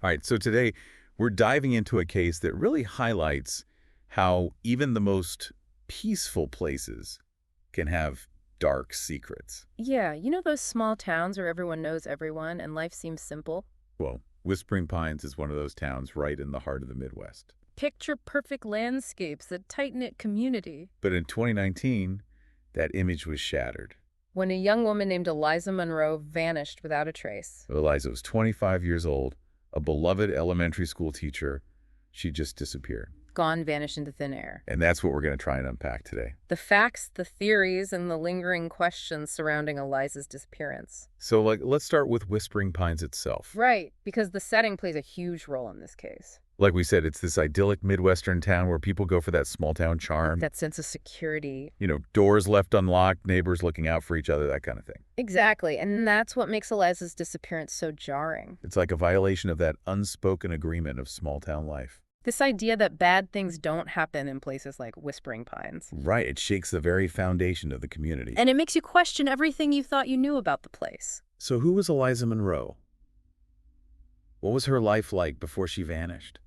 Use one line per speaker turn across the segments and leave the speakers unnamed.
All right, so today we're diving into a case that really highlights how even the most peaceful places can have dark secrets.
Yeah, you know those small towns where everyone knows everyone and life seems simple?
Well, Whispering Pines is one of those towns right in the heart of the Midwest.
Picture perfect landscapes, a tight-knit community.
But in 2019, that image was shattered.
When a young woman named Eliza Monroe vanished without a trace.
Eliza was 25 years old, a beloved elementary school teacher. She just disappeared.
Gone, vanished into thin air.
And that's what we're going to try and unpack today.
The facts, the theories, and the lingering questions surrounding Eliza's disappearance.
So, let's start with Whispering Pines itself.
Right, because the setting plays a huge role in this case.
Like we said, it's this idyllic Midwestern town where people go for that small town charm.
That sense of security.
Doors left unlocked, neighbors looking out for each other, that kind of thing.
Exactly, and that's what makes Eliza's disappearance so jarring.
It's like a violation of that unspoken agreement of small town life.
This idea that bad things don't happen in places like Whispering Pines.
Right, it shakes the very foundation of the community.
And it makes you question everything you thought you knew about the place.
So who was Eliza Monroe? What was her life like before she vanished?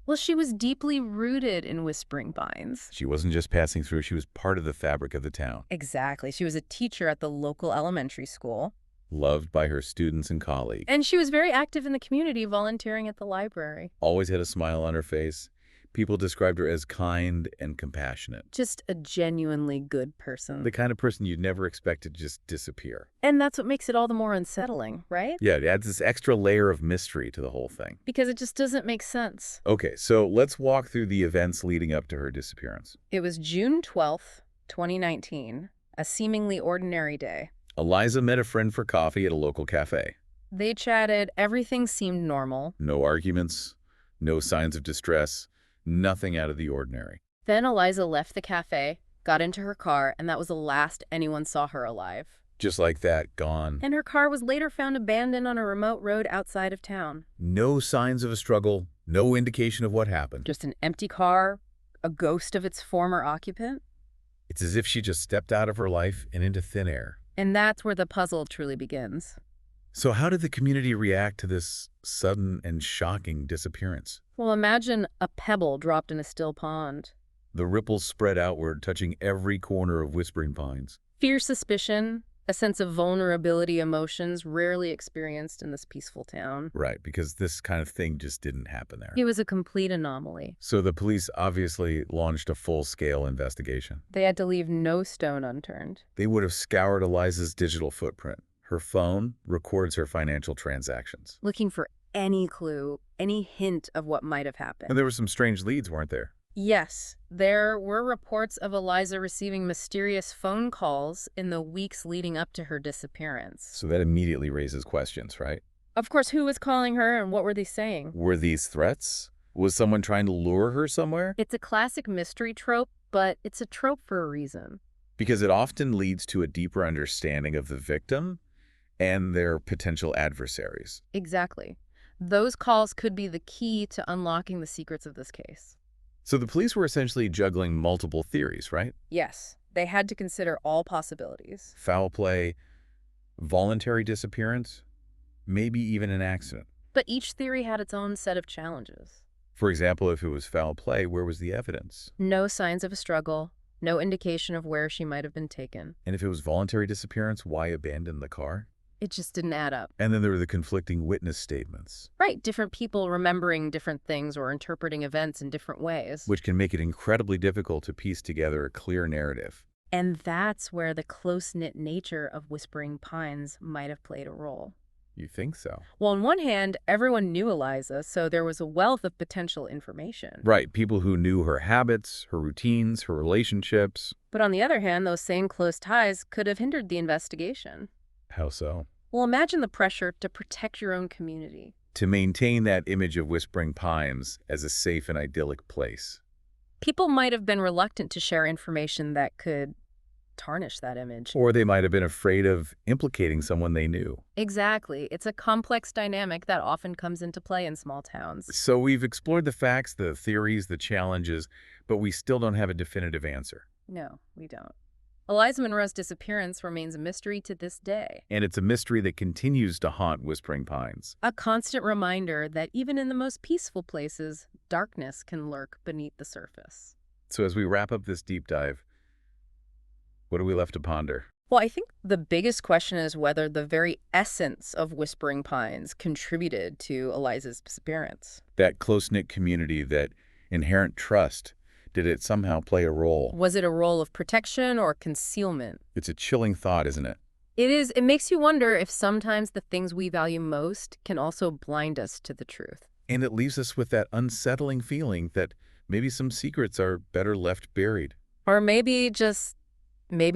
Well, she was deeply rooted in Whispering Pines.
She wasn't just passing through, she was part of the fabric of the town.
Exactly. She was a teacher at the local elementary school.
Loved by her students and colleagues.
And she was very active in the community, volunteering at the library.
Always had a smile on her face. People described her as kind and compassionate.
Just a genuinely good person.
The kind of person you'd never expect to just disappear.
And that's what makes it all the more unsettling, right?
Yeah, it adds this extra layer of mystery to the whole thing.
Because it just doesn't make sense.
Okay, so let's walk through the events leading up to her disappearance.
It was June 12th, 2019, a seemingly ordinary day.
Eliza met a friend for coffee at a local cafe.
They chatted, everything seemed normal.
No arguments, no signs of distress, nothing out of the ordinary.
Then Eliza left the cafe, got into her car, and that was the last anyone saw her alive.
Just like that, gone.
And her car was later found abandoned on a remote road outside of town.
No signs of a struggle, no indication of what happened.
Just an empty car, a ghost of its former occupant.
It's as if she just stepped out of her life and into thin air.
And that's where the puzzle truly begins.
So how did the community react to this sudden and shocking disappearance?
Well, imagine a pebble dropped in a still pond.
The ripples spread outward, touching every corner of Whispering Pines.
Fear, suspicion, a sense of vulnerability, emotions rarely experienced in this peaceful town.
Right, because this kind of thing just didn't happen there.
It was a complete anomaly.
So the police obviously launched a full-scale investigation.
They had to leave no stone unturned.
They would have scoured Eliza's digital footprint. Her phone records her financial transactions.
Looking for any clue, any hint of what might have happened.
And there were some strange leads, weren't there?
Yes, there were reports of Eliza receiving mysterious phone calls in the weeks leading up to her disappearance.
So that immediately raises questions, right?
Of course, who was calling her and what were they saying?
Were these threats? Was someone trying to lure her somewhere?
It's a classic mystery trope, but it's a trope for a reason.
Because it often leads to a deeper understanding of the victim and their potential adversaries.
Exactly. Those calls could be the key to unlocking the secrets of this case.
So the police were essentially juggling multiple theories, right?
Yes, they had to consider all possibilities.
Foul play, voluntary disappearance, maybe even an accident.
But each theory had its own set of challenges.
For example, if it was foul play, where was the evidence?
No signs of a struggle, no indication of where she might have been taken.
And if it was voluntary disappearance, why abandon the car?
It just didn't add up.
And then there were the conflicting witness statements.
Right, different people remembering different things or interpreting events in different ways.
Which can make it incredibly difficult to piece together a clear narrative.
And that's where the close-knit nature of Whispering Pines might have played a role.
You think so?
Well, on one hand, everyone knew Eliza, so there was a wealth of potential information.
Right, people who knew her habits, her routines, her relationships.
But on the other hand, those same close ties could have hindered the investigation.
How so?
Well, imagine the pressure to protect your own community.
To maintain that image of Whispering Pines as a safe and idyllic place.
People might have been reluctant to share information that could tarnish that image.
Or they might have been afraid of implicating someone they knew.
Exactly. It's a complex dynamic that often comes into play in small towns.
So we've explored the facts, the theories, the challenges, but we still don't have a definitive answer.
No, we don't. Eliza Monroe's disappearance remains a mystery to this day,
And it's a mystery that continues to haunt Whispering Pines.
a constant reminder that even in the most peaceful places, darkness can lurk beneath the surface.
So as we wrap up this deep dive, what are we left to ponder?
Well, I think the biggest question is whether the very essence of Whispering Pines contributed to Eliza's disappearance.
That close-knit community, that inherent trust, did it somehow play a role?
Was it a role of protection or concealment?
It's a chilling thought, isn't it?
It is. It makes you wonder if sometimes the things we value most can also blind us to the truth.
And it leaves us with that unsettling feeling that maybe some secrets are better left buried.
Or maybe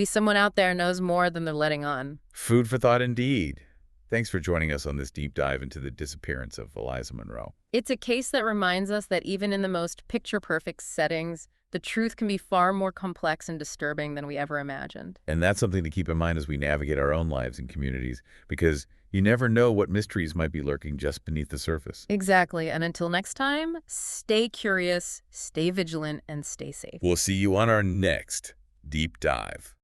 someone out there knows more than they're letting on.
Food for thought indeed. Thanks for joining us on this deep dive into the disappearance of Eliza Monroe.
It's a case that reminds us that even in the most picture-perfect settings, the truth can be far more complex and disturbing than we ever imagined.
And that's something to keep in mind as we navigate our own lives and communities, because you never know what mysteries might be lurking just beneath the surface.
Exactly. And until next time, stay curious, stay vigilant, and stay safe.
We'll see you on our next deep dive.